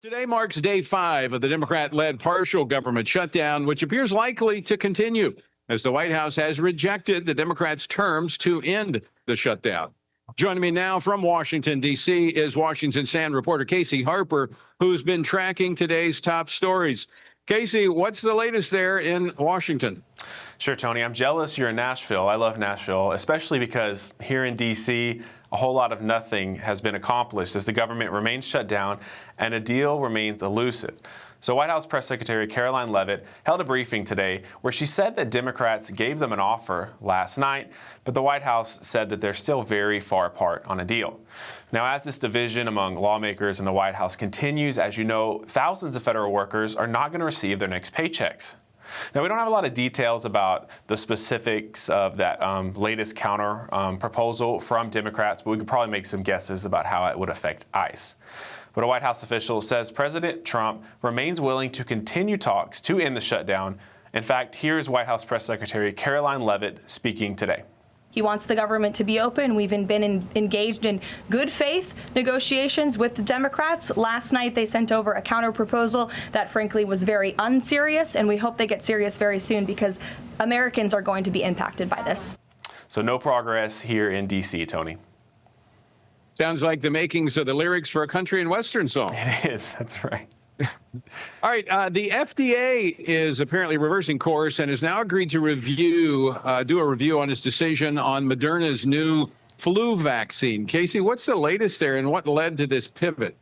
Today marks day 5 of the Democrat-led partial government shutdown, which appears likely to continue as the White House has rejected the Democrats' terms to end the shutdown. Joining me now from Washington, D.C. is Washington Stand reporter Casey Harper, who's been tracking today's top stories. Casey, what's the latest there in Washington? Sure, Tony. I'm jealous you're in Nashville. I love Nashville, especially because here in D.C., a whole lot of nothing has been accomplished as the government remains shut down and a deal remains elusive. So White House Press Secretary Karoline Leavitt held a briefing today where she said that Democrats gave them an offer last night, but the White House said that they're still very far apart on a deal. Now, as this division among lawmakers in the White House continues, as you know, thousands of federal workers are not going to receive their next paychecks. Now, we don't have a lot of details about the specifics of that latest counter proposal from Democrats, but we could probably make some guesses about how it would affect ICE. But a White House official says President Trump remains willing to continue talks to end the shutdown. In fact, here's White House Press Secretary Karoline Leavitt speaking today. He wants the government to be open. We've been engaged in good faith negotiations with the Democrats. Last night, they sent over a counter proposal that, frankly, was very unserious, and we hope they get serious very soon because Americans are going to be impacted by this. So no progress here in D.C., Tony. Sounds like the makings of the lyrics for a country and western song. It is. That's right. All right. The FDA is apparently reversing course and has now agreed to do a review on its decision on Moderna's new flu vaccine. Casey, what's the latest there and what led to this pivot?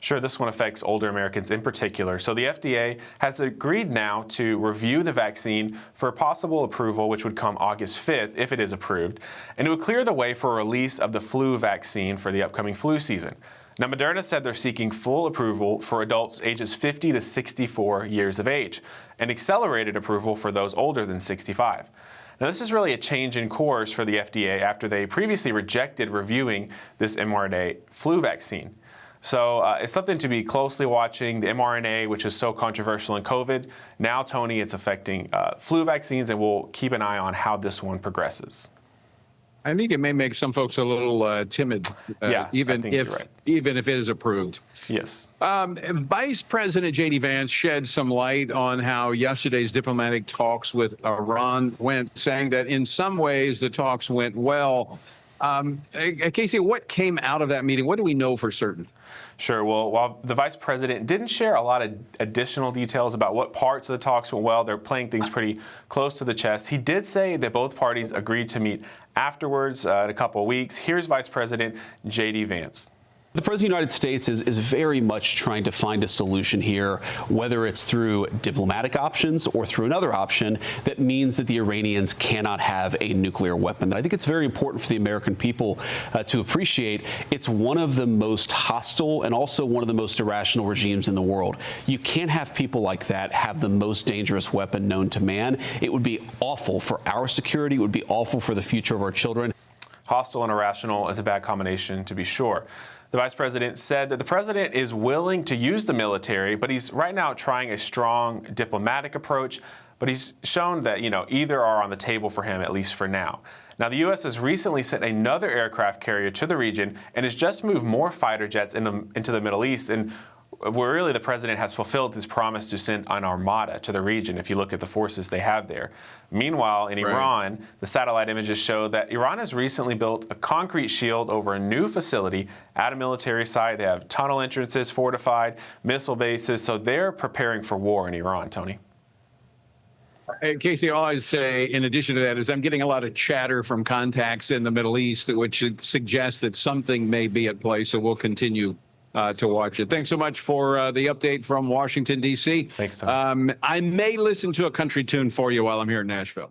Sure, this one affects older Americans in particular. So the FDA has agreed now to review the vaccine for possible approval, which would come August 5th if it is approved, and it would clear the way for a release of the flu vaccine for the upcoming flu season. Now, Moderna said they're seeking full approval for adults ages 50 to 64 years of age and accelerated approval for those older than 65. Now, this is really a change in course for the FDA after they previously rejected reviewing this mRNA flu vaccine. So it's something to be closely watching. The mRNA, which is so controversial in COVID, now, Tony, it's affecting flu vaccines, and we'll keep an eye on how this one progresses. I think it may make some folks a little timid, even if it is approved. Yes. Vice President JD Vance shed some light on how yesterday's diplomatic talks with Iran went, saying that in some ways the talks went well. Casey, what came out of that meeting? What do we know for certain? Sure. Well, while the vice president didn't share a lot of additional details about what parts of the talks went well, they're playing things pretty close to the chest. He did say that both parties agreed to meet afterwards in a couple of weeks. Here's Vice President JD Vance. The President of the United States is very much trying to find a solution here, whether it's through diplomatic options or through another option that means that the Iranians cannot have a nuclear weapon. I think it's very important for the American people to appreciate it's one of the most hostile and also one of the most irrational regimes in the world. You can't have people like that have the most dangerous weapon known to man. It would be awful for our security. It would be awful for the future of our children. Hostile and irrational is a bad combination, to be sure. The vice president said that the president is willing to use the military, but he's right now trying a strong diplomatic approach. But he's shown that, either are on the table for him, at least for now. Now, the U.S. has recently sent another aircraft carrier to the region and has just moved more fighter jets into the Middle East. And where really the president has fulfilled his promise to send an armada to the region, if you look at the forces they have there. Meanwhile, in Iran, the satellite images show that Iran has recently built a concrete shield over a new facility at a military site. They have tunnel entrances fortified, missile bases, so they're preparing for war in Iran, Tony. Casey, all I'd say in addition to that is I'm getting a lot of chatter from contacts in the Middle East, which suggests that something may be at play, so we'll continue to watch it. Thanks so much for the update from Washington, D.C. Thanks, Tom. I may listen to a country tune for you while I'm here in Nashville.